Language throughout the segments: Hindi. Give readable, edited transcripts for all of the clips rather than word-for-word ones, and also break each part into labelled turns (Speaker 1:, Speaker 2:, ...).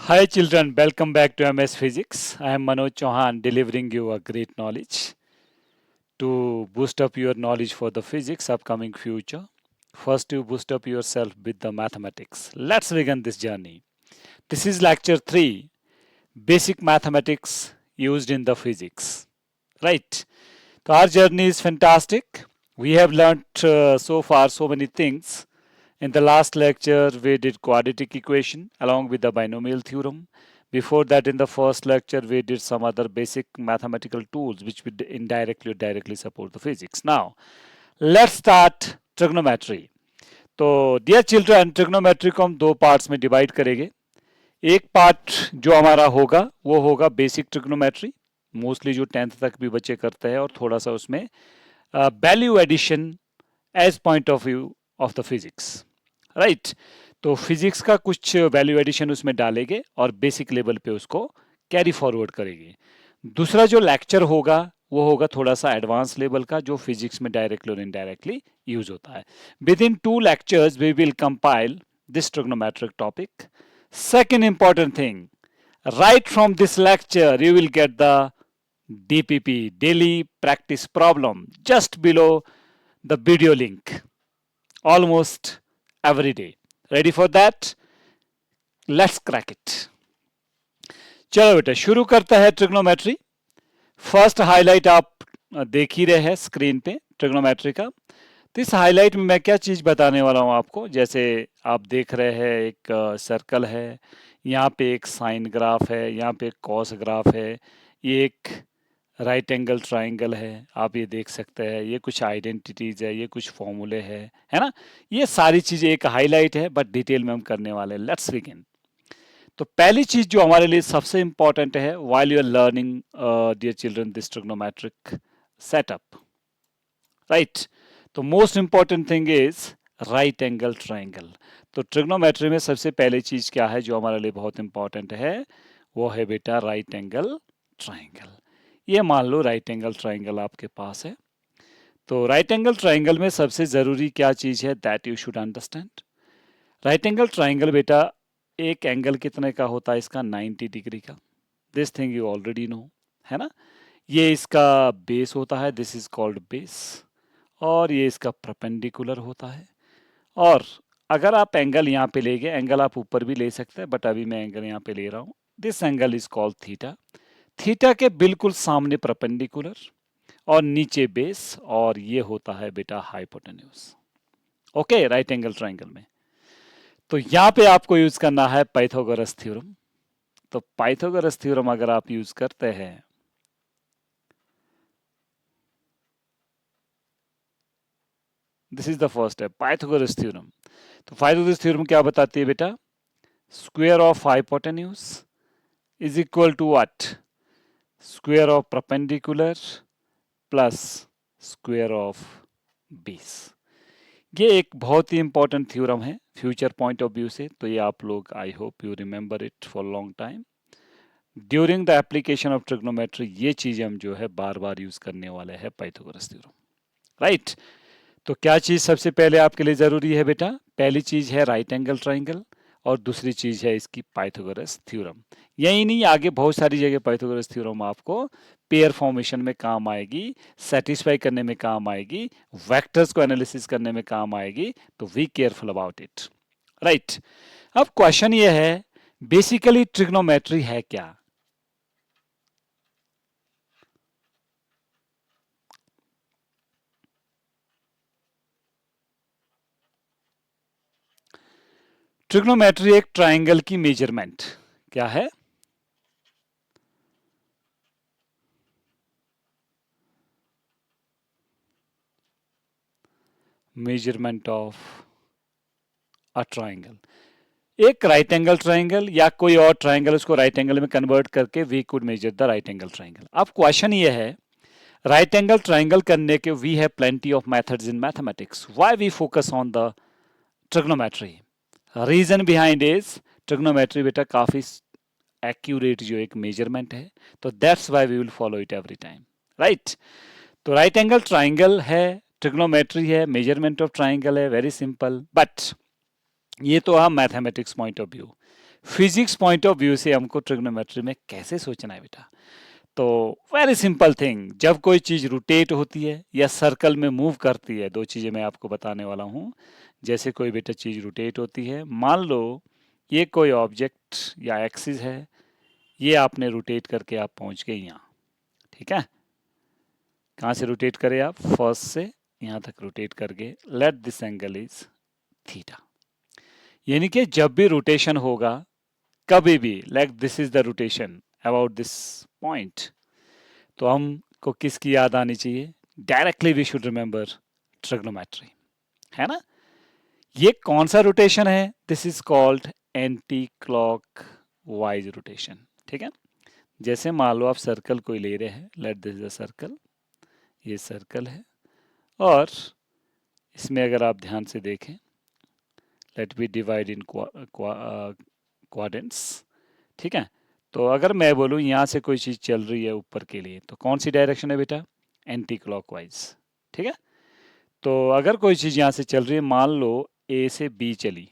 Speaker 1: Hi children, welcome back to MS Physics. I am Manoj Chauhan delivering you a great knowledge to boost up your knowledge for the physics upcoming future. First you boost up yourself with the mathematics. Let's begin this journey. This is lecture 3, basic mathematics used in the physics. Right. So our journey is fantastic. We have learnt so far so many things. In the last lecture, we did quadratic equation along with the binomial theorem. Before that, in the first lecture, we did some other basic mathematical tools which would indirectly or directly support the physics. Now, let's start trigonometry. तो डियर चिल्ड्रन ट्रिग्नोमेट्री को हम दो पार्ट्स में डिवाइड करेंगे. एक पार्ट जो हमारा होगा वो होगा बेसिक ट्रिग्नोमेट्री, मोस्टली जो 10th तक भी बच्चे करते हैं, और थोड़ा सा उसमें value addition as point of view of the physics. Right. तो फिजिक्स का कुछ वैल्यू एडिशन उसमें डालेंगे और बेसिक लेवल पे उसको कैरी फॉरवर्ड करेंगे. दूसरा जो लेक्चर होगा वो होगा थोड़ा सा एडवांस लेवल का, जो फिजिक्स में डायरेक्टली और इनडायरेक्टली यूज होता है. Within 2 lectures we will compile this trigonometric topic. Second important thing, right from this lecture you will get the DPP, daily practice problem, just below the video link, almost every day. Ready for that? Let's crack it. चलो बेटा शुरू करते हैं ट्रिग्नोमेट्री. फर्स्ट हाईलाइट आप देख ही रहे हैं स्क्रीन पे ट्रिग्नोमेट्री का. तो इस हाईलाइट में मैं क्या चीज़ बताने वाला हूँ आपको. जैसे आप देख रहे हैं एक सर्कल है, यहाँ पे एक साइन ग्राफ है, यहाँ पे एक कॉस ग्राफ है, ये एक राइट एंगल ट्राइंगल है, आप ये देख सकते हैं. ये कुछ आइडेंटिटीज है, ये कुछ फॉर्मूले है ना. ये सारी चीज़ें एक हाईलाइट है, बट डिटेल में हम करने वाले हैं. Let's begin. तो पहली चीज जो हमारे लिए सबसे इंपॉर्टेंट है while you are learning dear children this trigonometric setup, right. So most important thing is right angle triangle. तो ट्रिग्नोमेट्री में सबसे पहली चीज क्या है जो हमारे लिए बहुत इंपॉर्टेंट है, वो है बेटा राइट एंगल ट्राइंगल. ये मान लो राइट एंगल ट्राइंगल आपके पास है. तो राइट एंगल ट्राइंगल में सबसे जरूरी क्या चीज है that you should understand. Right angle triangle बेटा एक एंगल कितने का होता है इसका, 90 डिग्री का. This thing you already know, है ना. ये इसका बेस होता है, दिस इज कॉल्ड बेस, और ये इसका परपेंडिकुलर होता है. और अगर आप एंगल यहाँ पे ले गए, एंगल आप ऊपर भी ले सकते हैं बट अभी मैं एंगल यहाँ पे ले रहा हूँ. This angle is called theta. Theta के बिल्कुल सामने परपेंडिकुलर और नीचे बेस, और ये होता है बेटा hypotenuse. Okay, right angle triangle में. तो यहाँ पे आपको यूज करना है पाइथागोरस थ्योरम. तो पाइथागोरस थ्योरम अगर आप यूज करते हैं, this is the first step, Pythagoras theorem. तो पाइथागोरस थ्योरम क्या बताती है बेटा, square of hypotenuse is equal to what, square of perpendicular plus square of base. ये एक बहुत ही इंपॉर्टेंट थ्योरम है फ्यूचर पॉइंट ऑफ व्यू से. तो ये आप लोग, I hope you remember it for long time. During the application of trigonometry ये चीज हम जो है बार बार यूज करने वाले हैं, पाइथागोरस थ्योरम, राइट. तो क्या चीज सबसे पहले आपके लिए जरूरी है बेटा, पहली चीज है राइट एंगल ट्राइंगल, और दूसरी चीज है इसकी पाइथागोरस थ्योरम. यही नहीं, आगे बहुत सारी जगह पाइथागोरस थ्योरम आपको पेयर फॉर्मेशन में काम आएगी, सेटिस्फाई करने में काम आएगी, वेक्टर्स को एनालिसिस करने में काम आएगी. तो we careful about it, right. अब क्वेश्चन ये है, बेसिकली ट्रिग्नोमेट्री है क्या. ट्रिग्नोमेट्री एक ट्राइंगल की मेजरमेंट क्या है, मेजरमेंट ऑफ अ ट्राइंगल. एक राइट एंगल ट्राइंगल या कोई और ट्राइंगल, उसको राइट एंगल में कन्वर्ट करके we could measure the right angle triangle. अब क्वेश्चन ये है, राइट एंगल ट्राइंगल करने के we have plenty of methods in mathematics, why we focus on the trigonometry. Reason behind is trigonometry बेटा काफी एक्यूरेट जो एक मेजरमेंट है, तो that's why we will follow it every time, right. तो राइट एंगल ट्राइंगल है, ट्रिग्नोमेट्री है, मेजरमेंट ऑफ ट्राइंगल है, वेरी सिंपल. बट ये तो हम mathematics point of view. Physics point of view से हमको ट्रिग्नोमेट्री में कैसे सोचना है बेटा। तो वेरी सिंपल थिंग, जब कोई चीज रोटेट होती है या सर्कल में मूव करती है, दो चीजें मैं आपको बताने वाला हूं। जैसे कोई बेटा चीज रोटेट होती है, मान लो ये कोई ऑब्जेक्ट या एक्सिस है, ये आपने रोटेट करके आप पहुंच गए यहाँ, ठीक है। कहाँ से रोटेट करें आप, फर्स्ट से यहाँ तक रोटेट करके, let this angle is theta. यानी कि जब भी रोटेशन होगा, कभी भी, like this is the rotation about this point, तो हमको किसकी याद आनी चाहिए, directly we should remember trigonometry, है ना। ये कौन सा रोटेशन है, this is called anti clockwise rotation, ठीक है। जैसे मान लो आप सर्कल कोई ले रहे हैं, let this is a circle, ये सर्कल है, और इसमें अगर आप ध्यान से देखें, let be divide in quadrants, ठीक है। तो अगर मैं बोलूँ यहाँ से कोई चीज़ चल रही है ऊपर के लिए, तो कौन सी डायरेक्शन है बेटा, एंटी क्लॉकवाइज, ठीक है। तो अगर कोई चीज़ यहाँ से चल रही है, मान लो ए से बी चली,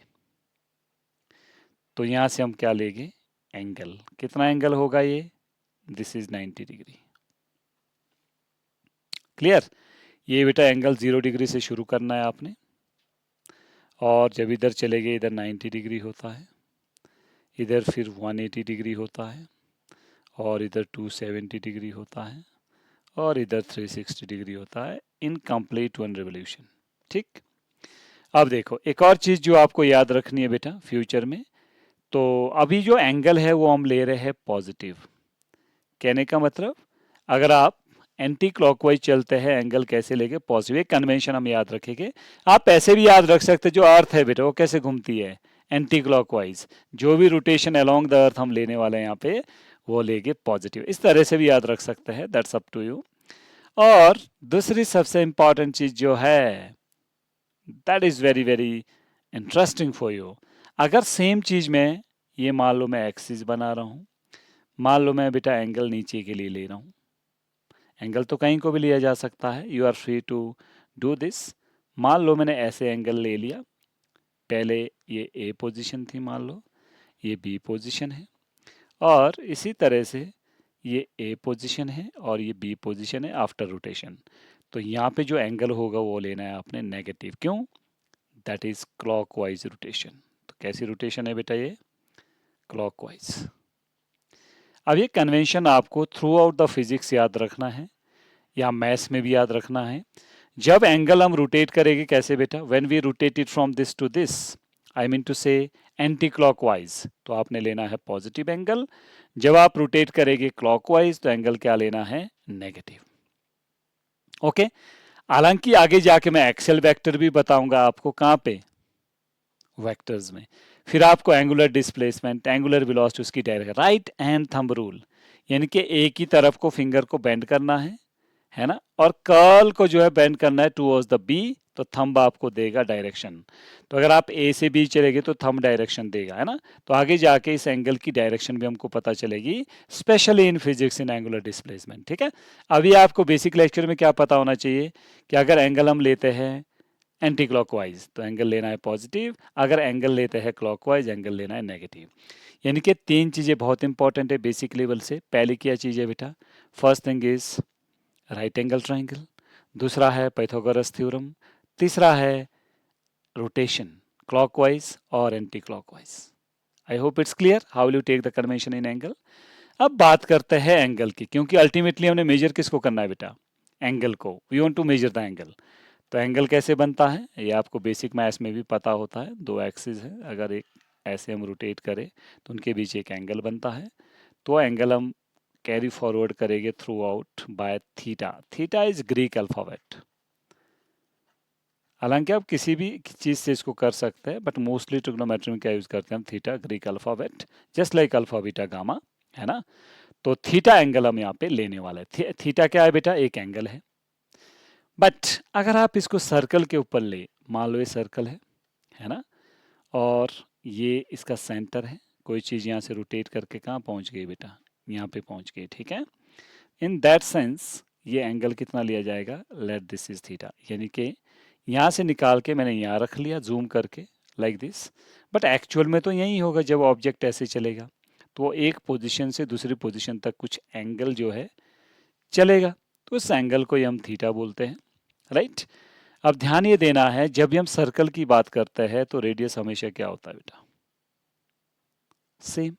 Speaker 1: तो यहाँ से हम क्या लेंगे, एंगल, कितना एंगल होगा ये, दिस इज 90 डिग्री, क्लियर। ये बेटा एंगल 0 डिग्री से शुरू करना है आपने, और जब इधर चले गए इधर 90 डिग्री होता है, इधर फिर 180 डिग्री होता है, और इधर 270 डिग्री होता है, और इधर 360 डिग्री होता है, इन कंप्लीट वन रिवोल्यूशन, ठीक। अब देखो एक और चीज़ जो आपको याद रखनी है बेटा फ्यूचर में, तो अभी जो एंगल है वो हम ले रहे हैं पॉजिटिव। कहने का मतलब, अगर आप एंटी क्लॉकवाइज चलते हैं, एंगल कैसे लेके पॉजिटिव, एक कन्वेंशन हम याद रखेंगे। आप ऐसे भी याद रख सकते, जो अर्थ है बेटा वो कैसे घूमती है, एंटी क्लॉकवाइज, जो भी रोटेशन अलोंग द अर्थ हम लेने वाले हैं यहाँ पे, वो लेके पॉजिटिव, इस तरह से भी याद रख सकते हैं, दैट्स अप टू यू। और दूसरी सबसे इंपॉर्टेंट चीज जो है, that is very very interesting for you, अगर सेम चीज में, ये मान लो मैं एक्सिस बना रहा हूँ, मान लो मैं बेटा एंगल नीचे के लिए ले रहा हूँ, एंगल तो कहीं को भी लिया जा सकता है, you are free to do this. मान लो मैंने ऐसे एंगल ले लिया, पहले ये ए पोजीशन थी, मान लो ये बी पोजीशन है, और इसी तरह से ये ए पोजीशन है और ये बी पोजीशन है आफ्टर रोटेशन। तो यहाँ पे जो एंगल होगा वो लेना है आपने नेगेटिव, क्यों, दैट इज क्लॉकवाइज रोटेशन। तो कैसी रोटेशन है बेटा ये, क्लॉकवाइज। अब ये कन्वेंशन आपको थ्रू आउट द फिजिक्स याद रखना है, या मैथ्स में भी याद रखना है। जब एंगल हम रोटेट करेंगे कैसे बेटा, when we rotate it from this to this, I mean to say anti clockwise, तो आपने लेना है पॉजिटिव एंगल। जब आप रोटेट करेंगे क्लॉकवाइज, तो एंगल क्या लेना है, नेगेटिव, ओके। हालांकि आगे जाके मैं एक्सेल वेक्टर भी बताऊंगा आपको, कहाँ पे, वेक्टर्स में। फिर आपको एंगुलर डिस्प्लेसमेंट, एंगुलर वेलोसिटी, उसकी direction, right hand thumb rule, यानी कि एक ही तरफ को फिंगर को बेंड करना है ना, और कर्ल को जो है बेंड करना है टुवर्ड्स द बी, तो थंब आपको देगा डायरेक्शन। तो अगर आप ए से बी चलेंगे तो थंब डायरेक्शन देगा, है ना। तो आगे जाके इस एंगल की डायरेक्शन भी हमको पता चलेगी, specially in physics in angular displacement, ठीक है। अभी आपको बेसिक लेक्चर में क्या पता होना चाहिए, कि अगर एंगल हम लेते हैं एंटी क्लॉकवाइज, तो एंगल लेना है पॉजिटिव, अगर एंगल लेते हैं क्लॉकवाइज, एंगल लेना है नेगेटिव। यानी कि तीन चीज़ें बहुत इंपॉर्टेंट है बेसिक लेवल से। पहले क्या चीज़ है बेटा, first thing is right angle triangle, दूसरा है पाइथागोरस थ्योरम, तीसरा है रोटेशन, क्लॉकवाइज और anti clockwise. I hope it's clear how will you take the convention in angle. अब बात करते हैं एंगल की, क्योंकि अल्टीमेटली हमने मेजर किसको करना है बेटा, एंगल को, we want to measure the angle. तो एंगल कैसे बनता है, ये आपको बेसिक मैथ्स में भी पता होता है, दो एक्सिस है, अगर एक ऐसे हम रोटेट करें तो उनके बीच एक एंगल बनता है, तो एंगल हम कैरी फॉरवर्ड करेंगे through out by theta. Theta is Greek alphabet, हालांकि आप किसी भी चीज़ से इसको कर सकते हैं, बट मोस्टली ट्रिग्नोमेट्री में क्या यूज़ करते हैं हम, theta Greek alphabet, just like alpha beta gamma, है ना। तो थीटा एंगल हम यहाँ पे लेने वाले हैं। थीटा क्या है बेटा, एक एंगल है। बट अगर आप इसको सर्कल के ऊपर ले, मान लो ये सर्कल है ना, और ये इसका सेंटर है, कोई चीज़ यहाँ से रोटेट करके कहाँ पहुँच गई बेटा, यहाँ पे पहुँच गई, ठीक है। इन दैट सेंस ये एंगल कितना लिया जाएगा, लेट दिस इज थीटा, यानी कि यहाँ से निकाल के मैंने यहाँ रख लिया जूम करके, लाइक दिस, बट एक्चुअल में तो यही होगा जब ऑब्जेक्ट ऐसे चलेगा, तो वो एक पोजीशन से दूसरी पोजीशन तक कुछ एंगल जो है चलेगा, तो उस एंगल को ही हम थीटा बोलते हैं, राइट। अब ध्यान ये देना है, जब भी हम सर्कल की बात करते हैं तो रेडियस हमेशा क्या होता है बेटा, same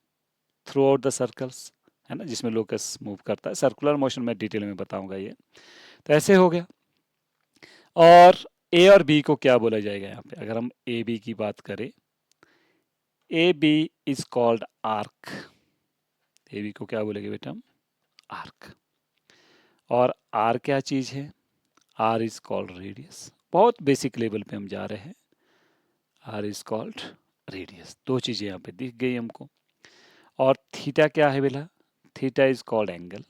Speaker 1: through out the circles, है ना, जिसमें लोकस मूव करता है। सर्कुलर मोशन में डिटेल में बताऊंगा ये। तो ऐसे हो गया। और ए और बी को क्या बोला जाएगा यहाँ पे, अगर हम ए बी की बात करें, A B is called arc. A B को क्या बोलेंगे बेटा हम, आर्क। और आर क्या चीज है, आर इज कॉल्ड रेडियस। बहुत बेसिक लेवल पे हम जा रहे हैं। आर इज कॉल्ड रेडियस, दो चीजें यहाँ पे दिख गई हमको। और थीटा क्या है बेटा, थीटा इज कॉल्ड एंगल।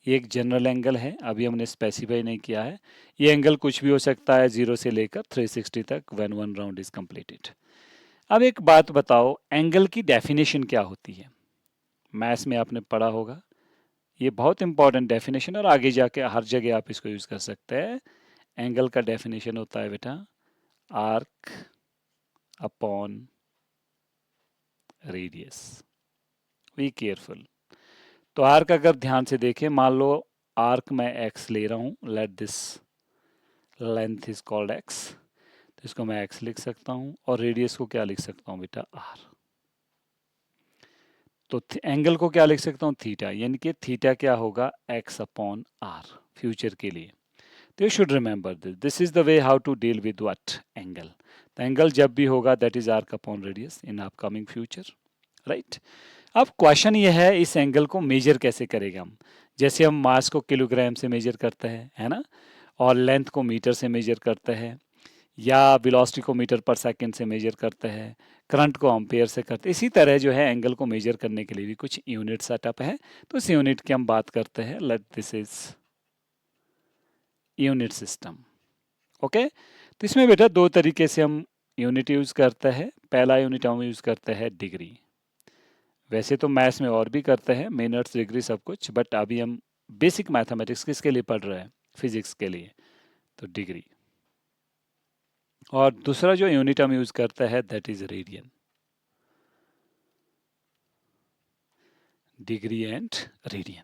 Speaker 1: ये एक जनरल एंगल है, अभी हमने स्पेसिफाई नहीं किया है। ये एंगल कुछ भी हो सकता है, 0 से लेकर 360 तक, when one round is completed. अब एक बात बताओ, एंगल की डेफिनेशन क्या होती है, मैथ्स में आपने पढ़ा होगा, ये बहुत इंपॉर्टेंट डेफिनेशन, और आगे जाके हर जगह आप इसको यूज कर सकते हैं। एंगल का डेफिनेशन होता है बेटा arc upon radius. Be careful. तो आर्क अगर ध्यान से देखें, मान लो आर्क मैं एक्स ले रहा हूं, let this length is called x, तो इसको मैं एक्स लिख सकता हूं, और रेडियस को क्या लिख सकता हूं बेटा, आर। तो एंगल को क्या लिख सकता हूं, थीटा, यानी कि थीटा क्या होगा, एक्स अपॉन आर, फ्यूचर के लिए। तो you should remember this, this is the way how to deal with what, angle. तो एंगल जब भी होगा that is arc upon radius in upcoming future, right. अब क्वेश्चन ये है, इस एंगल को मेजर कैसे करेंगे हम, जैसे हम मास को किलोग्राम से मेजर करते हैं, है ना, और लेंथ को मीटर से मेजर करते हैं, या वेलोसिटी को मीटर पर सेकंड से मेजर करते हैं, करंट को एम्पेयर से करते हैं। इसी तरह जो है एंगल को मेजर करने के लिए भी कुछ यूनिट सेटअप है, तो इस यूनिट की हम बात करते हैं, let this is unit system. Okay, तो इसमें बेटा दो तरीके से हम यूनिट यूज करते हैं। पहला यूनिट हम यूज करते हैं डिग्री, वैसे तो मैथ्स में और भी करते हैं, मिनट्स डिग्री सब कुछ, बट अभी हम बेसिक मैथमेटिक्स किसके लिए पढ़ रहे हैं, फिजिक्स के लिए, तो डिग्री। और दूसरा जो यूनिट हम यूज करते हैं that is radian, degree and radian.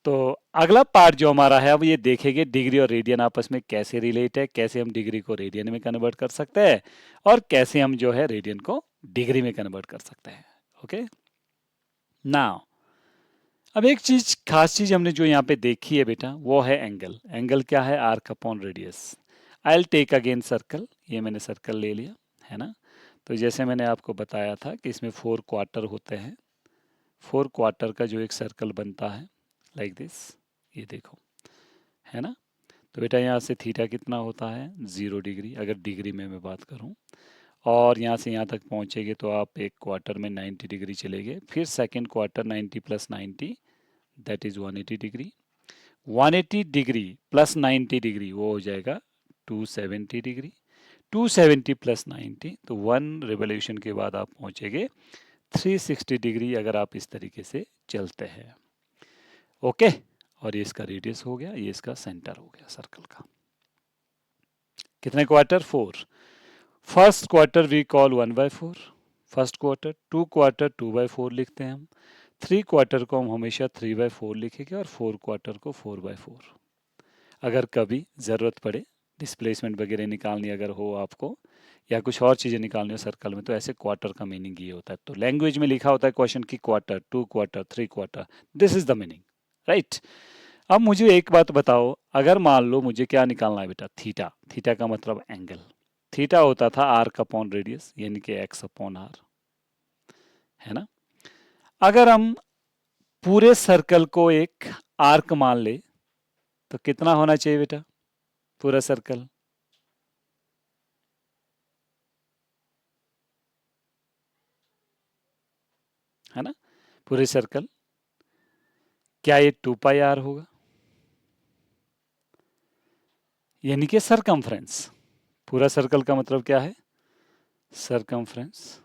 Speaker 1: तो अगला पार्ट जो हमारा है, अब ये देखेंगे डिग्री और रेडियन आपस में कैसे रिलेट है, कैसे हम डिग्री को रेडियन में कन्वर्ट कर सकते हैं, और कैसे हम जो है रेडियन को डिग्री में कन्वर्ट कर सकते हैं। ओके, नाउ अब एक चीज, खास चीज हमने जो यहाँ पे देखी है बेटा, वो है एंगल। एंगल क्या है, arc upon radius. I will take again circle, ये मैंने सर्कल ले लिया, है ना। तो जैसे मैंने आपको बताया था कि इसमें 4 क्वार्टर होते हैं, 4 क्वार्टर का जो एक सर्कल बनता है लाइक दिस, ये देखो, है ना। तो बेटा यहाँ से थीटा कितना होता है, 0 डिग्री, अगर डिग्री में मैं बात करूँ, और यहाँ से यहाँ तक पहुँचेंगे तो आप एक क्वार्टर में 90 डिग्री चलेंगे, फिर second quarter 90 plus 90 that is 180 degree, 180 degree plus 90 degree वो हो जाएगा 270 डिग्री, 270 प्लस 90, तो 1 रिवोल्यूशन के बाद आप पहुँचेंगे 360 डिग्री, अगर आप इस तरीके से चलते हैं। ओके, और ये इसका रेडियस हो गया, ये इसका सेंटर हो गया सर्कल का। कितने quarter, 4। First quarter we call 1/4, first quarter. 2 quarter 2/4 लिखते हैं हम, 3 क्वार्टर को हम हमेशा 3/4 लिखेंगे, और 4 क्वार्टर को 4/4। अगर कभी ज़रूरत पड़े, डिस्प्लेसमेंट वगैरह निकालनी अगर हो आपको, या कुछ और चीज़ें निकालनी हो सर्कल में, तो ऐसे क्वार्टर का मीनिंग ये होता है। तो लैंग्वेज में लिखा होता है क्वेश्चन की quarter, 2 quarter, 3 quarter, this is the meaning, right. अब मुझे एक बात बताओ, अगर मान लो मुझे क्या निकालना है बेटा, थीटा। थीटा का मतलब एंगल। थीटा होता था आर्क अपॉन रेडियस, यानी कि एक्स अपॉन आर, है ना। अगर हम पूरे सर्कल को एक आर्क मान ले, तो कितना होना चाहिए बेटा, पूरा सर्कल, है ना, पूरे सर्कल, क्या ये 2πr होगा, यानी कि सरकमफ्रेंस। पूरा सर्कल का मतलब क्या है, circumference,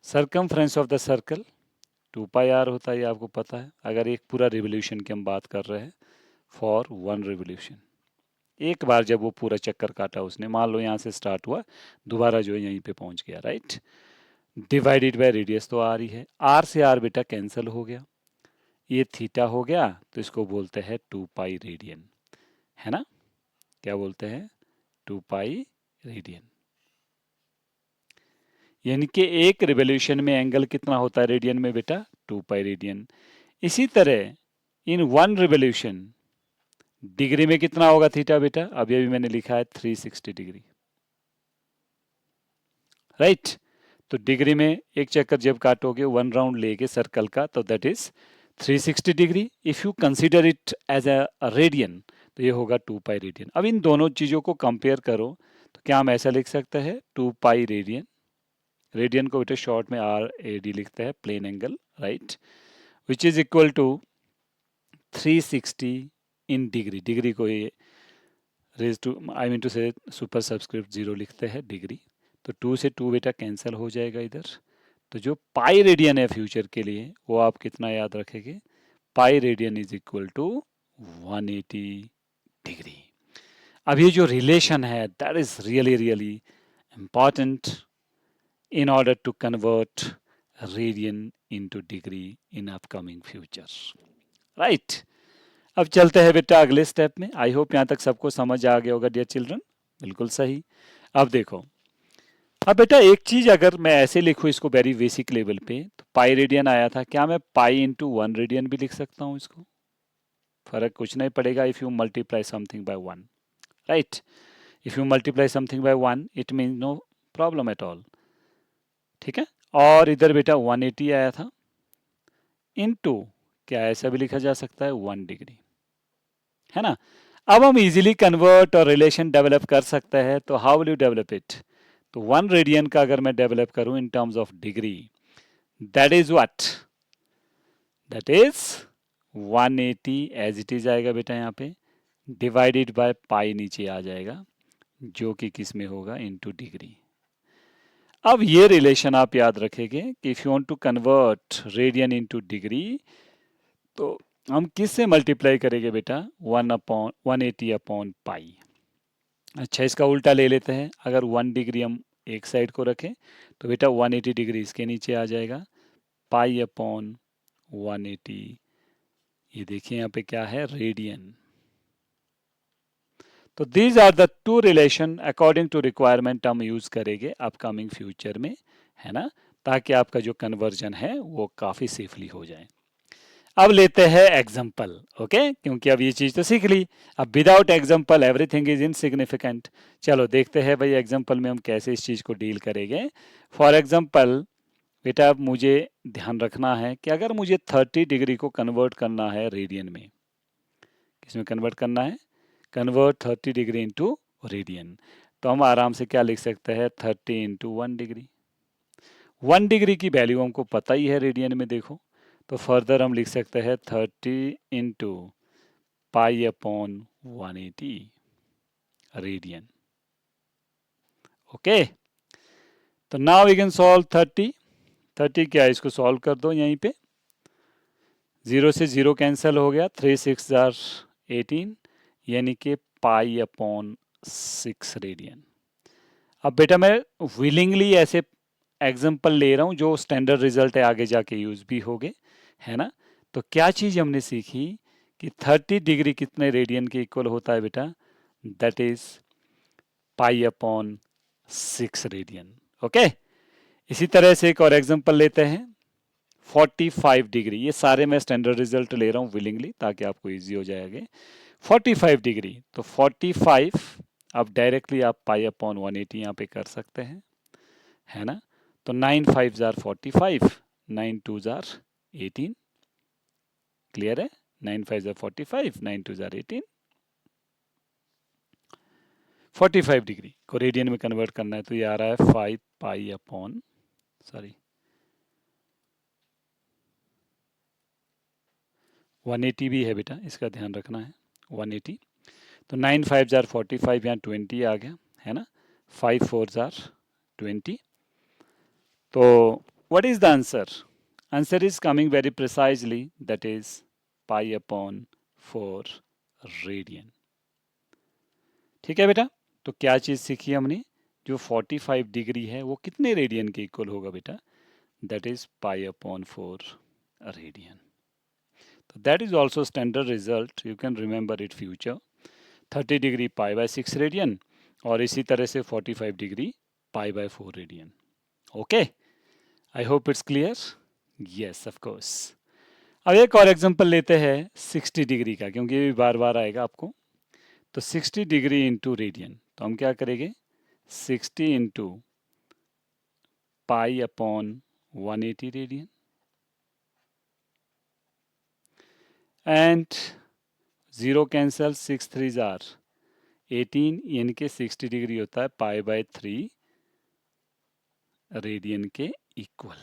Speaker 1: circumference of the circle 2πr होता है, ये आपको पता है, अगर एक पूरा रिवोल्यूशन की हम बात कर रहे हैं, फॉर 1 रिवोल्यूशन। एक बार जब वो पूरा चक्कर काटा उसने, मान लो यहाँ से स्टार्ट हुआ, दोबारा जो है यहीं पे पहुंच गया, राइट। डिवाइडेड बाय रेडियस तो आर ही है, आर से आर बेटा कैंसिल हो गया, ये थीटा हो गया, तो इसको बोलते हैं 2 पाई रेडियन, है ना, क्या बोलते हैं, 2 पाई रेडियन। यानी कि एक रिवोल्यूशन में एंगल कितना होता है रेडियन में बेटा, 2 पाई रेडियन। इसी तरह इन 1 रिवोल्यूशन डिग्री में कितना होगा थीटा बेटा, अभी अभी मैंने लिखा है 360 डिग्री, राइट। तो डिग्री में एक चक्कर जब काटोगे 1 राउंड लेके सर्कल का, तो that is 360 degree. If you consider it as a radian तो ये होगा 2 पाई रेडियन। अब इन दोनों चीजों को कंपेयर करो तो क्या हम ऐसा लिख सकते हैं, 2 पाई रेडियन, रेडियन को बेटा शॉर्ट में आर ए डी लिखते हैं, plane angle, right, which is equal to 360 in degree, degree को ये raise to I mean to say super subscript 0 लिखते हैं डिग्री, तो 2 से 2 बेटा कैंसिल हो जाएगा इधर। तो जो पाई रेडियन है फ्यूचर के लिए वो आप कितना याद रखेंगे, pi radian is equal to 180 degree. अब ये जो रिलेशन है that is really really important in order to convert radian into degree in upcoming future, right। अब चलते हैं बेटा अगले स्टेप में। आई होप यहाँ तक सबको समझ आ गया होगा डियर चिल्ड्रन, बिल्कुल सही। अब देखो, अब बेटा एक चीज अगर मैं ऐसे लिखूं इसको वेरी बेसिक लेवल पे, तो पाई रेडियन आया था, क्या मैं पाई इंटू 1 रेडियन भी लिख सकता हूँ इसको, फर्क कुछ नहीं पड़ेगा if you multiply something by 1, right. If you multiply something by 1 it mean no problem at all, ठीक है। और इधर बेटा 180 आया था, इनटू क्या ऐसा भी लिखा जा सकता है 1 डिग्री, है ना। अब हम इजीली कन्वर्ट और रिलेशन डेवलप कर सकते हैं, तो how will you develop it, तो 1 रेडियन का अगर मैं डेवलप करूं in terms of degree, that is what, that is 180 as it is आएगा बेटा यहाँ पे, डिवाइडेड बाय पाई नीचे आ जाएगा, जो कि किस में होगा, इनटू डिग्री। अब ये रिलेशन आप याद रखेंगे कि if you want to convert radian into degree, तो हम किस से मल्टीप्लाई करेंगे बेटा, 180 अपॉन पाई। अच्छा इसका उल्टा ले लेते हैं, अगर 1 डिग्री हम एक साइड को रखें तो बेटा 180 डिग्री इसके नीचे आ जाएगा, पाई अपॉन 180, ये देखिए यहाँ पे क्या है, रेडियन। तो these are the two relation according to requirement हम यूज करेंगे अपकमिंग फ्यूचर में, है ना, ताकि आपका जो कन्वर्जन है वो काफी सेफली हो जाए। अब लेते हैं एग्जाम्पल, ओके, क्योंकि अब ये चीज तो सीख ली, अब without example everything is insignificant. चलो देखते हैं भाई एग्जाम्पल में हम कैसे इस चीज को डील करेंगे। फॉर एग्जाम्पल बेटा अब मुझे ध्यान रखना है कि अगर मुझे 30 डिग्री को कन्वर्ट करना है रेडियन में, किसमें कन्वर्ट करना है, कन्वर्ट 30 डिग्री इंटू रेडियन, तो हम आराम से क्या लिख सकते हैं, 30 इंटू 1 डिग्री। 1 डिग्री की वैल्यू हमको पता ही है रेडियन में, देखो, तो फर्दर हम लिख सकते हैं 30 into pi upon 180 radian, okay. तो नाउ वी कैन सॉल्व 30 क्या है, इसको सॉल्व कर दो यहीं पे, 0 से 0 कैंसिल हो गया, 3 6 जार 18, यानी कि पाई अपॉन 6 रेडियन। अब बेटा मैं विलिंगली ऐसे एग्जाम्पल ले रहा हूँ जो स्टैंडर्ड रिजल्ट है, आगे जाके यूज भी होगे, है ना। तो क्या चीज हमने सीखी कि 30 डिग्री कितने रेडियन के इक्वल होता है बेटा, that is pi upon 6 radian, okay. इसी तरह से एक और एग्जांपल लेते हैं, 45 डिग्री, ये सारे मैं स्टैंडर्ड रिजल्ट ले रहा हूँ विलिंगली ताकि आपको इजी हो जाएगा। 45 डिग्री, तो 45 अब डायरेक्टली आप पाई अपॉन 180 यहाँ पे कर सकते हैं, है ना। तो 9 5 जार 45, 9 2 जार 18, क्लियर है, 9 5 जार 45, 9 2 जार 18। 45 डिग्री को रेडियन में कन्वर्ट करना है, तो ये आ रहा है 5 पाई अपॉन, सॉरी 180 भी है बेटा, इसका ध्यान रखना है, 180। तो 9 5 जार 45, यहाँ 20 आ गया, है ना, 5 4 जार 20। तो what is the answer, answer is coming very precisely, that is pi upon 4 radian. ठीक है बेटा। तो क्या चीज़ सीखी हमने, जो 45 डिग्री है वो कितने रेडियन के इक्वल होगा बेटा, that is pi upon 4 radian. तो that is also standard result, you can remember it future. 30 degree pi by 6 radian, और इसी तरह से 45 degree pi by 4 radian. Okay, I hope it's clear. Yes of course. अब एक और एग्जांपल लेते हैं 60 डिग्री का, क्योंकि ये भी बार बार आएगा आपको। तो 60 डिग्री इंटू रेडियन, तो हम क्या करेंगे, 60 into pi upon 180 radian, and zero cancel, 6 3 jar 18, यानी कि 60 डिग्री होता है पाई बाय 3 रेडियन के इक्वल।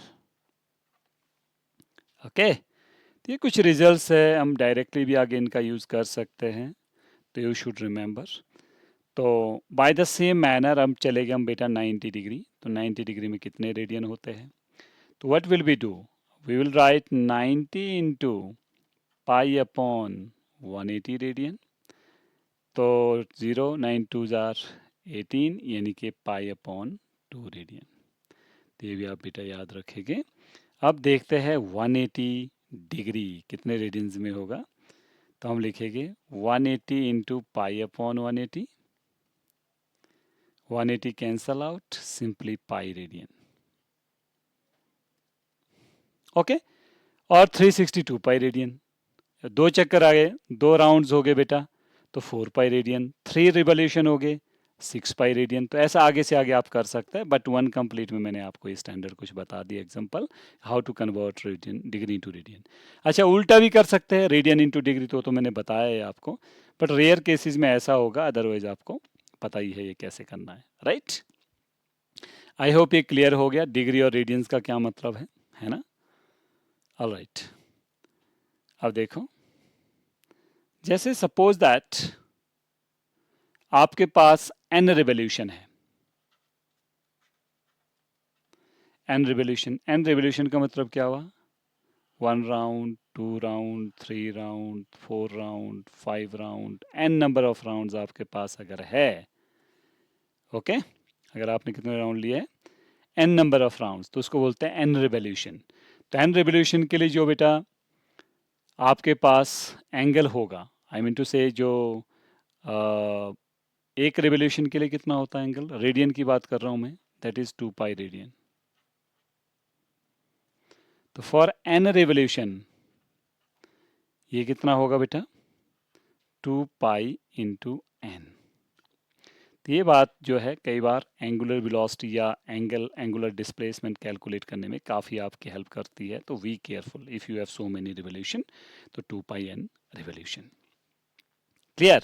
Speaker 1: ओके, तो ये कुछ रिजल्ट्स है, हम डायरेक्टली भी आगे इनका यूज़ कर सकते हैं, तो यू शुड रिमेंबर। तो बाय द सेम मैनर हम चलेंगे हम बेटा 90 डिग्री, तो 90 डिग्री में कितने रेडियन होते हैं, तो what will be do, we will write 90 into pi upon 180 radian, तो 0 9 2 जार 18, यानी कि पाई अपॉन 2 रेडियन। तो ये भी आप बेटा याद रखेंगे। अब देखते हैं 180 डिग्री कितने रेडियंस में होगा, तो हम लिखेंगे 180 into pi upon 180, 180 cancel out, simply pi radian. Okay, और 362 पाई रेडियन, दो चक्कर आ गए, दो राउंड्स हो गए बेटा, तो 4 पाई रेडियन, 3 रिवोल्यूशन हो गए, 6 पाई रेडियन। तो ऐसा आगे से आगे आप कर सकते हैं, बट वन कंप्लीट में मैंने आपको ये स्टैंडर्ड कुछ बता दिया example, how to convert radian degree into radian. अच्छा, उल्टा भी कर सकते हैं, रेडियन इंटू डिग्री, तो मैंने बताया है आपको, बट रेयर केसेस में ऐसा होगा, अदरवाइज आपको पता ही है ये कैसे करना है, राइट। आई होप ये क्लियर हो गया डिग्री और रेडियंस का क्या मतलब है ना। ऑलराइट, अब देखो, जैसे सपोज दैट आपके पास एन रिवोल्यूशन है, एन रिवोल्यूशन का मतलब क्या हुआ, 1 round, 2 round, 3 round, 4 round, 5 round, n number of rounds आपके पास अगर है, ओके, अगर आपने कितने राउंड लिए, एन नंबर ऑफ राउंड्स, तो उसको बोलते हैं एन रिवोल्यूशन। तो एन रिवोल्यूशन के लिए जो बेटा आपके पास एंगल होगा, आई मीन टू से जो एक रिवोल्यूशन के लिए कितना होता है एंगल, रेडियन की बात कर रहा हूं मैं, दैट इज 2 पाई रेडियन। तो फॉर एन रिवोल्यूशन ये कितना होगा बेटा, 2 पाई इंटू एन। तो ये बात जो है कई बार एंगुलर वेलोसिटी या एंगुलर डिस्प्लेसमेंट कैलकुलेट करने में काफ़ी आपकी हेल्प करती है, तो we careful if you have so many revolution, तो 2 पाई एन रिवोल्यूशन। क्लियर,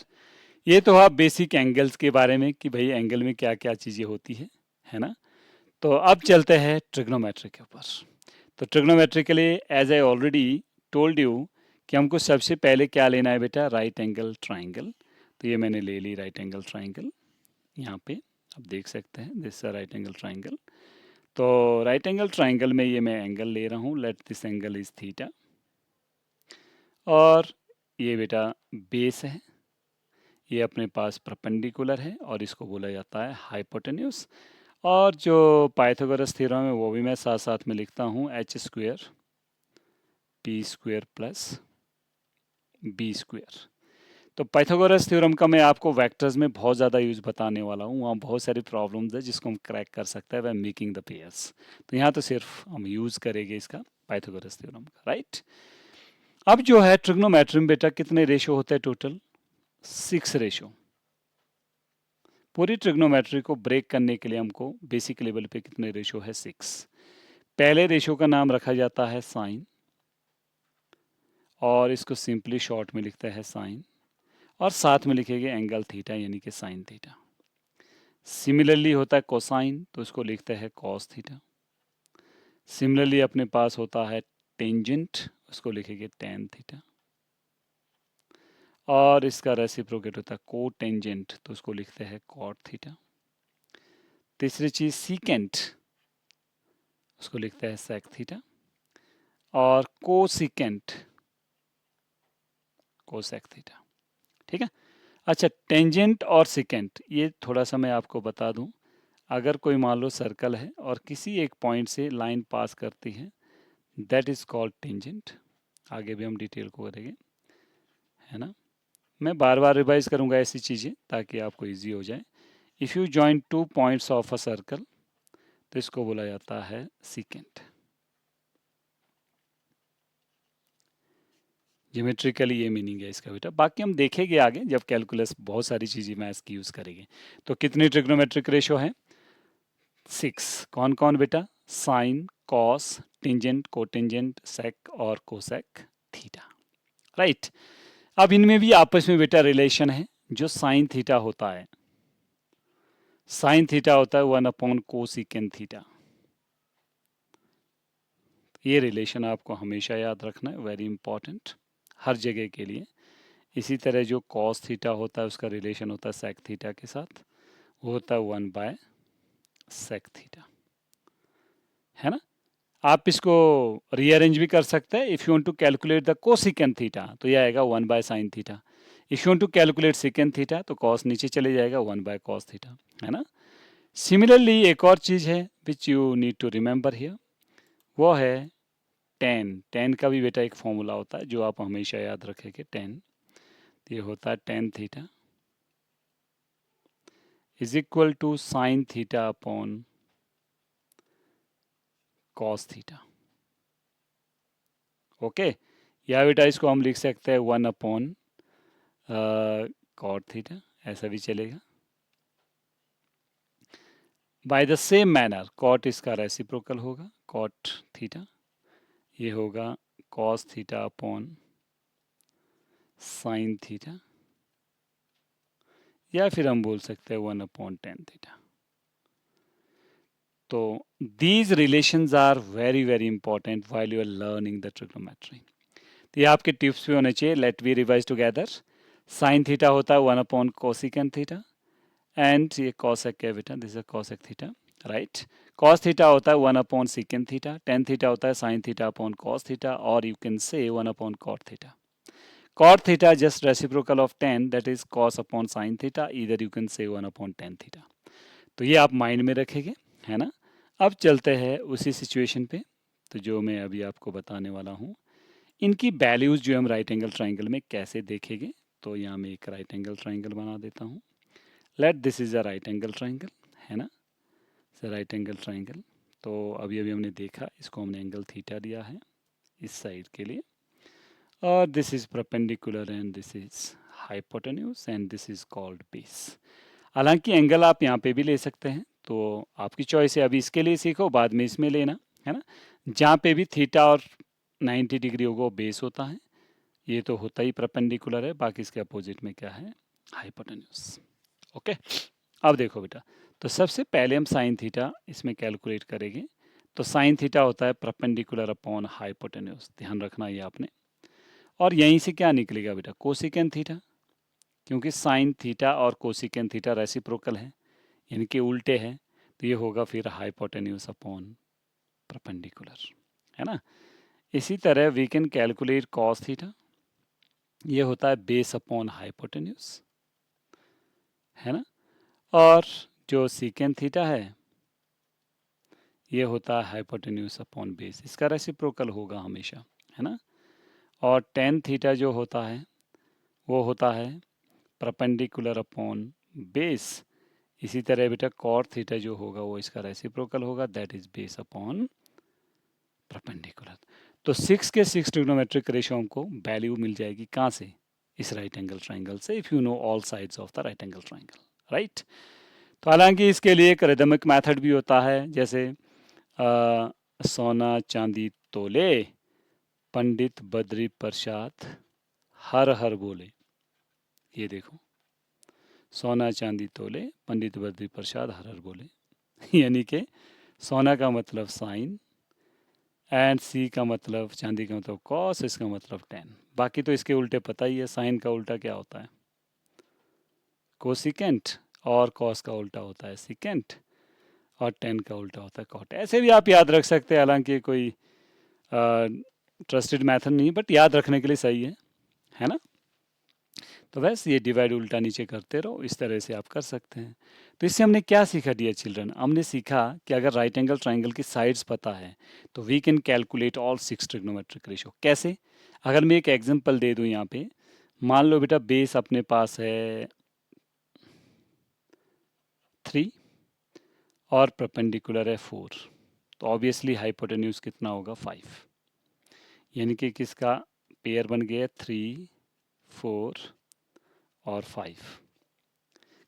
Speaker 1: ये तो आप बेसिक एंगल्स के बारे में कि भाई एंगल में क्या क्या चीज़ें होती है ना। तो अब चलते हैं ट्रिग्नोमेट्री के ऊपर। तो ट्रिग्नोमेट्री के लिए as I already told you कि हमको सबसे पहले क्या लेना है बेटा, राइट एंगल ट्राइंगल। तो ये मैंने ले ली राइट एंगल ट्राइंगल, यहाँ पे आप देख सकते हैं दिस राइट एंगल ट्राइंगल। तो राइट एंगल ट्राइंगल में ये मैं एंगल ले रहा हूँ, late this angle is theta, और ये बेटा बेस है, ये अपने पास परपेंडिकुलर है और इसको बोला जाता है हाइपोटेन्यूज। और जो पाइथागोरस थ्योरम है वो भी मैं साथ साथ में लिखता हूँ, H square P square plus B square. तो पाइथागोरस थ्योरम का मैं आपको वेक्टर्स में बहुत ज़्यादा यूज़ बताने वाला हूँ, वहाँ बहुत सारी प्रॉब्लम्स है जिसको हम क्रैक कर सकते हैं बाय मेकिंग द पेयर्स। तो यहाँ तो सिर्फ हम यूज़ करेंगे इसका पाइथागोरस थ्योरम का, राइट। अब जो है ट्रिग्नोमेट्री में बेटा कितने रेशो होते हैं टोटल, 6 रेशो। पूरी ट्रिग्नोमेट्री को ब्रेक करने के लिए हमको बेसिक लेवल पे कितने रेशो है, 6। पहले रेशो का नाम रखा जाता है साइन, और इसको सिंपली शॉर्ट में लिखता है साइन, और साथ में लिखेंगे एंगल थीटा यानी कि साइन थीटा। सिमिलरली होता है कोसाइन, तो इसको लिखते हैं कॉस थीटा। सिमिलरली अपने पास होता है टेंजेंट, उसको लिखेंगे टेन थीटा। और इसका रेसिप्रोकेट होता है कोटेंजेंट, तो उसको लिखते हैं कॉट थीटा। तीसरी चीज सीकेंट, उसको लिखते हैं सेक थीटा। और कोसिकेंट, कोसेक थीटा। ठीक है, अच्छा, टेंजेंट और सिकेंट, ये थोड़ा सा मैं आपको बता दूं। अगर कोई मान लो सर्कल है और किसी एक पॉइंट से लाइन पास करती है, दैट इज कॉल्ड टेंजेंट। आगे भी हम डिटेल को करेंगे, है ना। मैं बार बार रिवाइज करूंगा ऐसी चीज़ें ताकि आपको इजी हो जाए। If you join two points of a circle, तो इसको बोला जाता है सिकेंट। ज्योमेट्रिकली ये मीनिंग है इसका बेटा। बाकी हम देखेंगे आगे जब कैलकुलस बहुत सारी चीज़ें मैथ्स की यूज़ करेंगे। तो कितनी ट्रिग्नोमेट्रिक रेशो है? 6। कौन कौन बेटा? साइन, कॉस, टेंजेंट, कोटेंजेंट, सेक और कोसेक थीटा। राइट। अब इनमें भी आपस में बेटा रिलेशन है। जो साइन थीटा होता है, साइन थीटा होता है 1 अपॉन कोसिकेंट थीटा। ये रिलेशन आपको हमेशा याद रखना है, वेरी इंपॉर्टेंट हर जगह के लिए। इसी तरह जो कॉस थीटा होता है उसका रिलेशन होता है सेक थीटा के साथ, वो होता है 1/सेक थीटा, है ना। आप इसको रीअरेंज भी कर सकते हैं। If you want to calculate the cosecant theta तो ये आएगा 1/साइन theta. If you want to calculate secant theta तो कॉस नीचे चले जाएगा 1/कॉस थीटा, है ना। सिमिलरली एक और चीज़ है which you need to remember here, वो है टेन। टेन का भी बेटा एक फॉर्मूला होता है जो आप हमेशा याद रखेंगे। टेन, ये होता है tan theta is equal to sine theta upon cos theta. Okay, या बेटा इसको हम लिख सकते हैं 1 अपॉन कॉट थीटा, ऐसा भी चलेगा। By the same manner cot इसका रेसिप्रोकल होगा, कॉट थीटा ये होगा cos theta upon sine theta, या फिर हम बोल सकते हैं 1/tan थीटा। तो these relations are very very important while you are learning the trigonometry. तो ये आपके टिप्स भी होने चाहिए। Let we revise together. Sine theta होता है 1/कोसिकेंट थीटा, एंड ये कॉसेक है बेटा, this is cosec theta, right. Cos theta होता है 1/सेकेंट थीटा, टेन थीटा होता है sine theta upon cos theta, और यू कैन से 1/कॉट theta. Cot theta just reciprocal of tan, that is cos upon sin theta, either you can say 1/tan theta। तो ये आप माइंड में रखेंगे, है ना। अब चलते हैं उसी सिचुएशन पे, तो जो मैं अभी आपको बताने वाला हूँ। इनकी वैल्यूज जो हम राइट एंगल ट्राइंगल में कैसे देखेंगे। तो यहाँ मैं एक राइट एंगल ट्राइंगल बना देता हूँ। Late this is a right angle triangle, है ना, राइट एंगल ट्राइंगल। तो अभी अभी हमने देखा, इसको हमने एंगल थीटा दिया है इस साइड के लिए, और this is perpendicular and this is hypotenuse and this is called base. हालांकि एंगल आप यहाँ पे भी ले सकते हैं, तो आपकी चॉइस है। अभी इसके लिए सीखो, बाद में इसमें लेना, है ना। जहाँ पे भी थीटा और 90 डिग्री होगा वो बेस होता है। ये तो होता ही परपेंडिकुलर है, बाकी इसके अपोजिट में क्या है, हाइपोटेन्यूज। ओके, अब देखो बेटा, तो सबसे पहले हम साइन थीटा इसमें कैलकुलेट करेंगे। तो साइन थीटा होता है परपेंडिकुलर अपॉन हाइपोटेन्यूज, ध्यान रखना ये आपने। और यहीं से क्या निकलेगा बेटा, कोसिकेंट थीटा, क्योंकि साइन थीटा और कोसिकेंट थीटा रेसिप्रोकल है, इनके उल्टे हैं। तो ये होगा फिर हाइपोटेन्यूज अपॉन परपेंडिकुलर, है ना। इसी तरह we can calculate cos theta, ये होता है बेस अपॉन हाइपोटेन्यूज, है ना। और जो सीकेंट थीटा है ये होता है हाइपोटेन्यूज अपॉन बेस, इसका रेसिप्रोकल होगा हमेशा, है ना। और टेन थीटा जो होता है वो होता है परपेंडिकुलर अपॉन बेस। इसी तरह बेटा कॉट थीटा जो होगा वो इसका रेसिप्रोकल होगा, that is base upon perpendicular. तो 6 के 6 ट्रिग्नोमेट्रिक रेशियो हमको वैल्यू मिल जाएगी कहाँ से, इस राइट एंगल ट्राइंगल से, if you know all sides of the right angle triangle, right. तो हालांकि इसके लिए एक रिदमिक मेथड भी होता है, जैसे सोना चांदी तोले, पंडित बद्री प्रसाद हर हर बोले। ये देखो, सोना चांदी तोले, पंडित बद्री प्रसाद हर हर बोले। यानी कि सोना का मतलब साइन, एंड सी का मतलब चांदी का मतलब कॉस, इसका मतलब टेन। बाकी तो इसके उल्टे पता ही है, साइन का उल्टा क्या होता है, कोसिकेंट, और कॉस का उल्टा होता है सिकेंट, और टेन का उल्टा होता है कॉट। ऐसे भी आप याद रख सकते हैं, हालांकि कोई ट्रस्टेड मेथड नहीं, बट याद रखने के लिए सही है ना। तो बस ये डिवाइड उल्टा नीचे करते रहो, इस तरह से आप कर सकते हैं। तो इससे हमने क्या सीखा डियर चिल्ड्रन? हमने सीखा कि अगर राइट एंगल ट्राइंगल की साइड्स पता है तो we can calculate all 6 trigonometric ratio. कैसे? अगर मैं एक एग्जांपल दे दूं यहाँ पे, मान लो बेटा बेस अपने पास है 3 और परपेंडिकुलर है 4, तो ऑब्वियसली हाइपोटेन्यूज कितना होगा? 5। यानी कि किसका पेयर बन गया? 3, 4 और 5।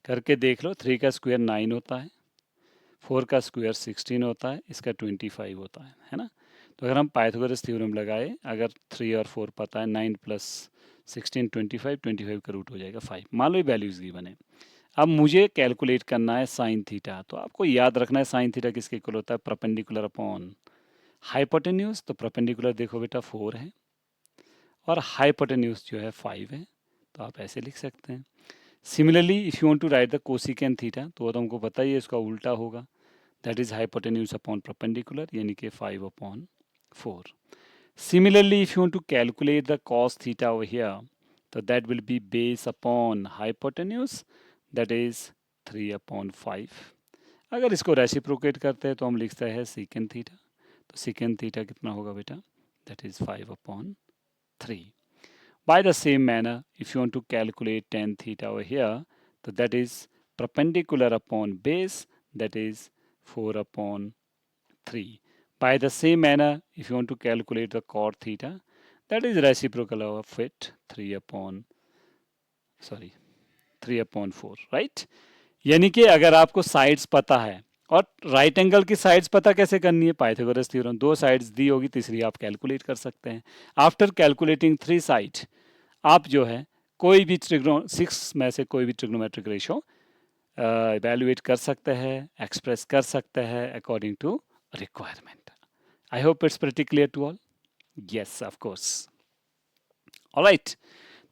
Speaker 1: करके देख लो, 3 का स्क्वायर 9 होता है, 4 का स्क्वायर 16 होता है, इसका 25 होता है ना? तो अगर हम पाइथागोरस थ्योरम लगाए, अगर 3 और 4 पता है, 9 प्लस 16 25, 25 का रूट हो जाएगा 5। मान लो ये वैल्यूज गिवन है। अब मुझे कैलकुलेट करना है साइन थीटा, तो आपको याद रखना है साइन थीटा किसके इक्वल होता है? Perpendicular upon hypotenuse. तो परपेंडिकुलर देखो बेटा 4 है और हाइपोटेन्यूज जो है 5 है, तो आप ऐसे लिख सकते हैं। Similarly if you want to write the cosecant theta, तो हमको पता ही है इसका उल्टा होगा, that is hypotenuse upon perpendicular, यानी कि 5/4। Similarly, if you want to calculate the cos theta over here, so that will be base upon hypotenuse, that is 3/5। अगर इसको रेसिप्रोकेट करते हैं तो हम लिखते हैं secant थीटा, तो secant थीटा कितना होगा बेटा? That is 5/3। By the same manner, if you want to calculate tan theta over here, so that is perpendicular upon base, that is 4/3। By the same manner, if you want to calculate the cot theta, that is reciprocal of it 3/4, right? यानी कि अगर आपको साइड्स पता है, और राइट एंगल की साइड्स पता कैसे करनी है? पाइथागोरस थ्योरम, 2 साइड्स दी होगी, तीसरी आप कैलकुलेट कर सकते हैं। आफ्टर कैलकुलेटिंग 3 साइड, आप जो है कोई भी 6 में से कोई भी ट्रिग्नोमेट्रिक रेशियो इवेल्युएट कर सकते हैं, एक्सप्रेस कर सकते हैं according to requirement. I hope it's pretty clear to all. Yes of course. Alright,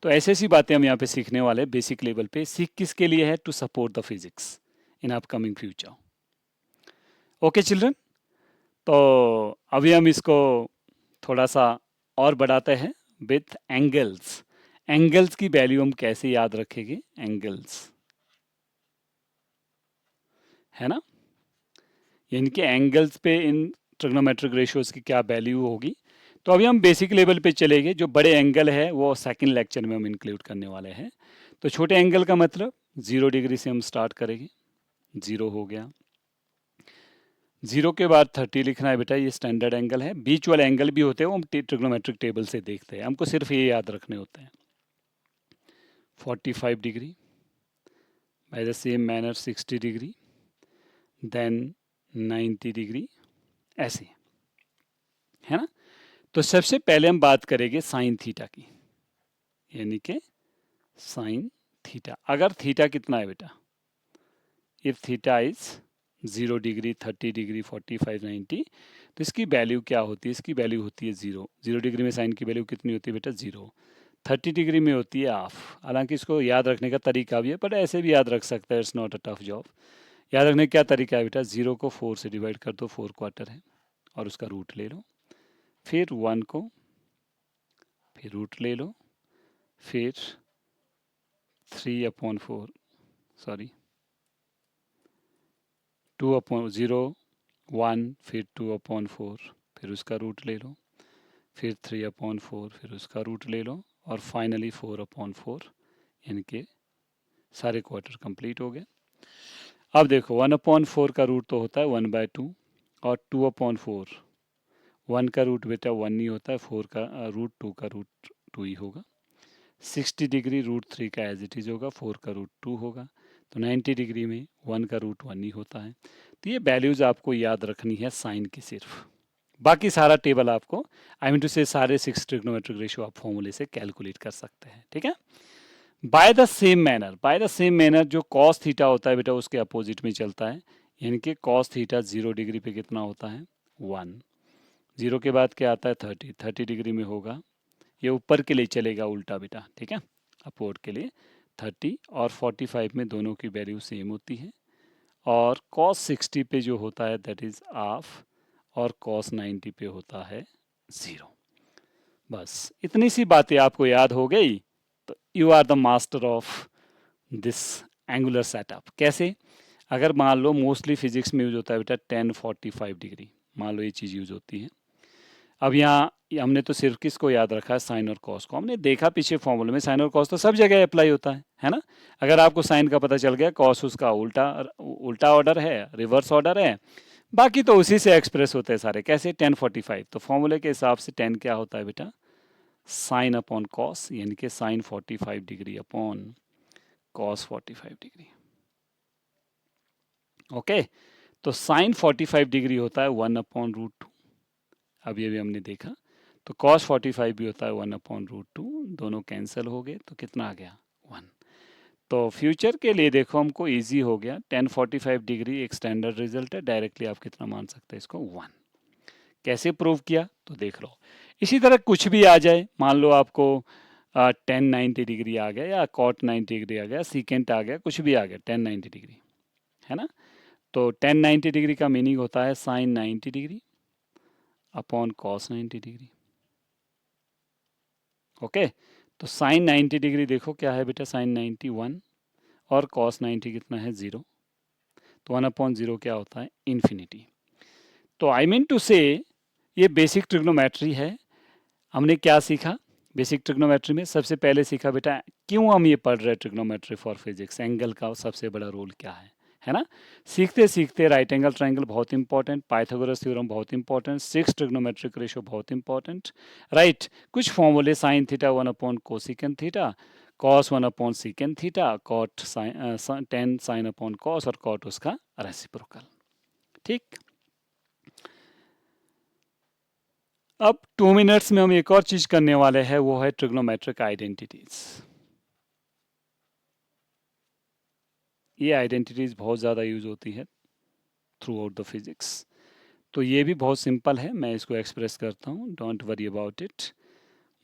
Speaker 1: तो ऐसी ऐसी बातें हम यहाँ पे सीखने वाले हैं बेसिक लेवल पे। सीख किसके लिए है? To support the physics in upcoming future. Okay children, तो अभी हम इसको थोड़ा सा और बढ़ाते हैं विथ एंगल्स। एंगल्स की वैल्यू हम कैसे याद रखेंगे? एंगल्स है ना, यानी कि एंगल्स पे इन ट्रिग्नोमेट्रिक रेशियोज की क्या वैल्यू होगी। तो अभी हम बेसिक लेवल पे चलेंगे, जो बड़े एंगल है वो सेकंड लेक्चर में हम इंक्लूड करने वाले हैं। तो छोटे एंगल का मतलब 0 डिग्री से हम स्टार्ट करेंगे, 0 हो गया। 0 के बाद 30 लिखना है बेटा, ये स्टैंडर्ड एंगल है। बीच वाले एंगल भी होते हैं वो हम ट्रिग्नोमेट्रिक टेबल से देखते हैं, हमको सिर्फ ये याद रखने होते हैं। 45 degree, by the same manner 60 degree, then 90 degree, ऐसे है ना। तो सबसे पहले हम बात करेंगे साइन थीटा की, यानी कि साइन थीटा। अगर थीटा कितना है बेटा? If theta is 0 degree, 30 degree, 45, 90, तो इसकी वैल्यू क्या होती है? इसकी वैल्यू होती है 0। 0 डिग्री में साइन की वैल्यू कितनी होती है बेटा? 0। 30 डिग्री में होती है हाफ। हालांकि इसको याद रखने का तरीका भी है, पर ऐसे भी याद रख सकते हैं, it's not a tough job. याद रखने का क्या तरीका है बेटा? 0 को 4 से डिवाइड कर दो, 4 क्वार्टर है, और उसका रूट ले लो। फिर 1 को फिर रूट ले लो, फिर 3/4, सॉरी 2/0, 1, फिर 2/4, फिर उसका रूट ले लो, फिर 3/4, फिर उसका रूट ले लो, और फाइनली 4/4, यानी कि सारे क्वार्टर कंप्लीट हो गए। अब देखो 1/4 का रूट तो होता है 1/2, और 2/4, 1 का रूट बेटा 1 ही होता है, 4 का रूट 2 का रूट 2 ही होगा। 60 डिग्री रूट 3 का एज इट इज़ होगा, 4 का रूट 2 होगा। तो 90 डिग्री में 1 का रूट 1 ही होता है। तो ये वैल्यूज़ आपको याद रखनी है साइन की सिर्फ, बाकी सारा टेबल आपको, आई मीन टू से सारे 6 ट्रिग्नोमेट्रिक रेशियो आप फॉर्मूले से कैलकुलेट कर सकते हैं, ठीक है। Bye the same manner, bye the same manner जो कॉस थीटा होता है बेटा उसके अपोजिट में चलता है, यानी कि कॉस थीटा 0 डिग्री पे कितना होता है? 1। 0 के बाद क्या आता है? 30। 30 डिग्री में होगा, ये ऊपर के लिए चलेगा उल्टा बेटा, ठीक है, अपवर्ड के लिए 30, और 45 में दोनों की वैल्यू सेम होती है। और cos 60 पे जो होता है दैट इज़ हाफ, और cos 90 पे होता है 0। बस इतनी सी बातें आपको याद हो गई, तो you are the master of this angular setup. कैसे? अगर मान लो मोस्टली फिजिक्स में यूज होता है बेटा 1045 डिग्री, मान लो ये चीज़ यूज होती है। अब यहाँ हमने तो सिर्फ किसको याद रखा है, साइन और कॉस को। हमने देखा पीछे फॉर्मूले में साइन और कॉस तो सब जगह अप्लाई होता है ना। अगर आपको साइन का पता चल गया, कॉस उसका उल्टा उल्टा ऑर्डर है, रिवर्स ऑर्डर है, बाकी तो उसी से एक्सप्रेस होते हैं सारे। कैसे? 1045, तो फॉर्मूले के हिसाब से 10 क्या होता है बेटा, साइन अपॉन कॉस, यानी कि sine 45 degree upon cos 45 degree. Okay, तो साइन 45 डिग्री होता है 1/√2। अब ये भी हमने देखा। तो कॉस 45 भी होता है 1/√2, दोनों कैंसिल हो गए, तो कितना आ गया, 1। तो फ्यूचर के लिए देखो हमको इजी हो गया, 1045 डिग्री एक स्टैंडर्ड रिजल्ट है, डायरेक्टली आप कितना मान सकते हैं इसको, 1। कैसे प्रूव किया तो देख लो। इसी तरह कुछ भी आ जाए, मान लो आपको 1090 डिग्री आ गया, या कॉट 90 डिग्री आ गया, सीकेंट आ गया, कुछ भी आ गया 1090 डिग्री, है ना। तो 1090 डिग्री का मीनिंग होता है sine 90 degree upon cos 90 degree. Okay, तो साइन 90 डिग्री देखो क्या है बेटा, साइन 90 1, और कॉस 90 कितना है, 0। तो 1/0 क्या होता है, इन्फिनिटी। तो आई मीन टू से ये बेसिक ट्रिग्नोमेट्री है। हमने क्या सीखा बेसिक ट्रिग्नोमेट्री में? सबसे पहले सीखा बेटा क्यों हम ये पढ़ रहे हैं ट्रिग्नोमेट्री फॉर फिजिक्स, एंगल का सबसे बड़ा रोल क्या है ना। सीखते सीखते राइट एंगल ट्रायंगल बहुत इंपॉर्टेंट, पाइथागोरस थ्योरम बहुत इंपॉर्टेंट, 6 ट्रिग्नोमेट्रिक रेशियो बहुत इंपॉर्टेंट, राइट। कुछ फॉर्मूले, साइन थीटा 1/कोसिकेंट थीटा, कॉस 1/सीकेंट theta, cot sine 10 sine cos, और कॉट उसका रेसिप्रोकल। ठीक, अब 2 मिनट्स में हम एक और चीज करने वाले हैं, वो है ट्रिग्नोमेट्रिक आइडेंटिटीज। ये आइडेंटिटीज बहुत ज़्यादा यूज होती है थ्रू आउट द फिजिक्स। तो ये भी बहुत सिंपल है, मैं इसको एक्सप्रेस करता हूँ, डोंट वरी अबाउट इट।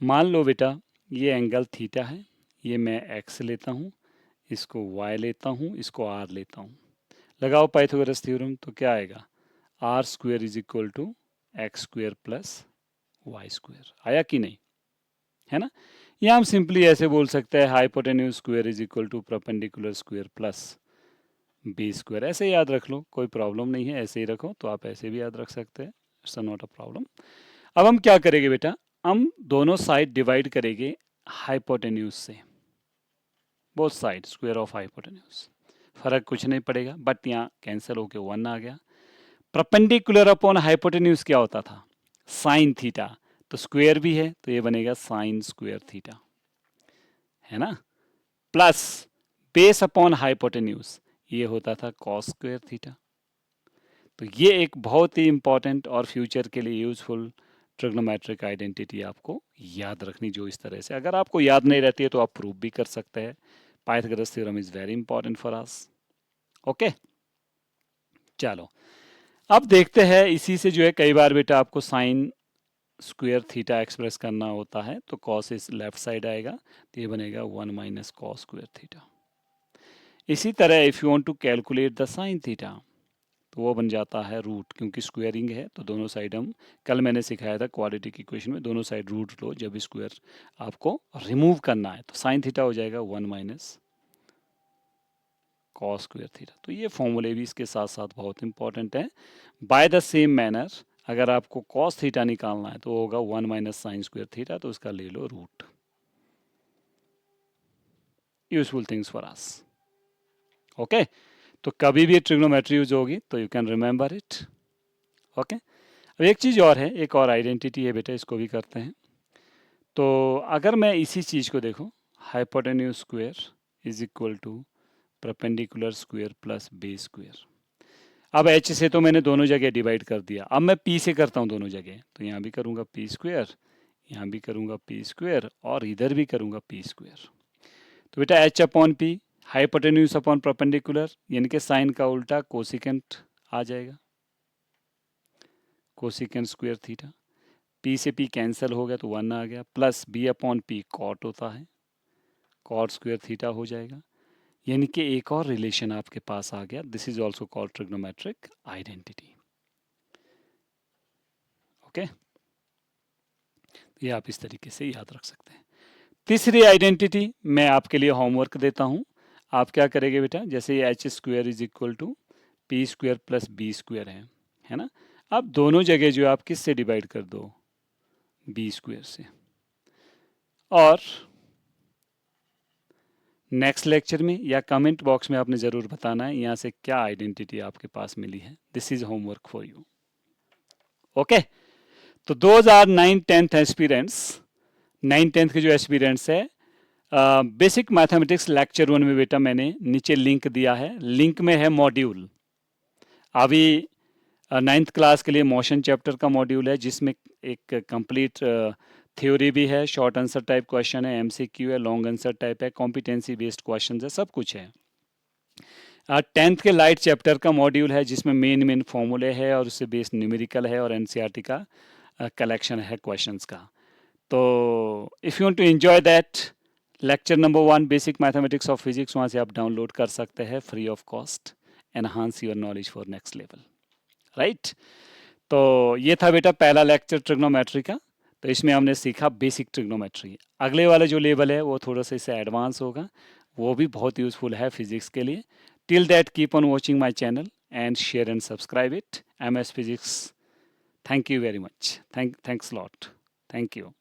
Speaker 1: मान लो बेटा ये एंगल थीटा है, ये मैं एक्स लेता हूँ, इसको वाई लेता हूँ, इसको आर लेता हूँ। लगाओ पाइथागोरस थ्योरम, तो क्या आएगा, R square is equal to X square plus Y square. आया कि नहीं, है ना। या हम सिंपली ऐसे बोल सकते हैं, hypotenuse square is equal to perpendicular square plus B square. ऐसे याद रख लो, कोई प्रॉब्लम नहीं है, ऐसे ही रखो, तो आप ऐसे भी याद रख सकते हैं, इट्स नॉट अ प्रॉब्लम। अब हम क्या करेंगे बेटा, हम दोनों साइड डिवाइड करेंगे हाइपोटेन्यूज से, both side square of hypotenuse. फर्क कुछ नहीं पड़ेगा, बट यहाँ कैंसिल होके 1 आ गया। परपेंडिकुलर अपॉन हाइपोटेन्यूज क्या होता था, साइन थीटा, तो स्क्वायर भी है, तो ये बनेगा साइन स्क्वायर थीटा, है ना, प्लस बेस अपॉन हाइपोटेन्यूज, ये होता था कॉस स्क्वायर थीटा। तो ये एक बहुत ही इंपॉर्टेंट और फ्यूचर के लिए यूजफुल ट्रिग्नोमेट्रिक आइडेंटिटी आपको याद रखनी, जो इस तरह से, अगर आपको याद नहीं रहती है तो आप प्रूव भी कर सकते हैं। Pythagoras theorem is very important for us. Okay, चलो अब देखते हैं, इसी से जो है कई बार बेटा आपको साइन स्क्वायर थीटा एक्सप्रेस करना होता है, तो कॉस इस लेफ्ट साइड आएगा, तो ये बनेगा 1 माइनस कॉस स्क्वायर थीटा। इसी तरह if you want to calculate the sine theta, तो वो बन जाता है रूट, क्योंकि स्क्वायरिंग है तो दोनों साइड हम, कल मैंने सिखाया था क्वाड्रेटिक इक्वेशन में, दोनों साइड रूट लो, जब स्क्वायर आपको रिमूव करना है, तो साइन थीटा हो जाएगा 1 माइनस कॉस स्क्वायर थीटा। तो ये फॉर्मूले भी इसके साथ साथ बहुत इंपॉर्टेंट है। बाय द सेम मैनर अगर आपको कॉस थीटा निकालना है तो होगा 1 माइनस साइन स्क्वायर थीटा, तो उसका ले लो root. Useful things for us. Okay, तो कभी भी ट्रिग्नोमेट्री यूज होगी तो you can remember it. Okay, अब एक चीज़ और है, एक और आइडेंटिटी है बेटा, इसको भी करते हैं। तो अगर मैं इसी चीज़ को देखो, hypotenuse square is equal to perpendicular square plus base square. अब एच से तो मैंने दोनों जगह डिवाइड कर दिया, अब मैं पी से करता हूँ दोनों जगह, तो यहाँ भी करूँगा पी स्क्वायर, यहाँ भी करूँगा पी स्क्वायर, और इधर भी करूँगा पी स्क्वायर। तो बेटा H upon P, hypotenuse upon perpendicular, यानी कि साइन का उल्टा कोसिकेंट आ जाएगा, कोसिकेंट स्क्वायर थीटा। पी से पी कैंसिल हो गया तो 1 आ गया, plus B upon P cot होता है, कॉट स्क्वायर थीटा हो जाएगा। यानी कि एक और रिलेशन आपके पास आ गया, this is also called trigonometric identity. Okay, ये आप इस तरीके से याद रख सकते हैं। तीसरी आइडेंटिटी मैं आपके लिए होमवर्क देता हूँ। आप क्या करेंगे बेटा, जैसे ये H square is equal to P square plus B square है ना। आप दोनों जगह जो है आप किससे डिवाइड कर दो, बी स्क्वायर से। और नेक्स्ट लेक्चर में या कमेंट बॉक्स में आपने ज़रूर बताना है यहाँ से क्या आइडेंटिटी आपके पास मिली है। This is homework for you. Okay, तो those are 9th-10th aspirants. 9th-10th के जो एस्पिरेंट्स है, बेसिक मैथमेटिक्स लेक्चर 1 में बेटा मैंने नीचे लिंक दिया है, लिंक में है मॉड्यूल। अभी 9th क्लास के लिए मोशन चैप्टर का मॉड्यूल है जिसमें एक कंप्लीट थ्योरी भी है, शॉर्ट आंसर टाइप क्वेश्चन है, एमसीक्यू है, लॉन्ग आंसर टाइप है, कॉम्पिटेंसी बेस्ड क्वेश्चन है, सब कुछ है। 10th के लाइट चैप्टर का मॉड्यूल है जिसमें मेन फॉर्मूले है और उससे बेस्ड न्यूमेरिकल है और एनसीईआरटी का कलेक्शन है क्वेश्चंस का। तो if you want to enjoy that lecture number 1 basic mathematics of physics, वहाँ से आप डाउनलोड कर सकते हैं free of cost. Enhance your knowledge for next level, right. तो ये था बेटा पहला लेक्चर ट्रिग्नोमेट्री का। तो इसमें हमने सीखा बेसिक ट्रिग्नोमेट्री। अगले वाला जो लेवल है वो थोड़ा सा इससे एडवांस होगा, वो भी बहुत यूज़फुल है फिजिक्स के लिए। Till that keep on watching my channel and share and subscribe it. MS Physics, thank you very much, thanks lot, thank you.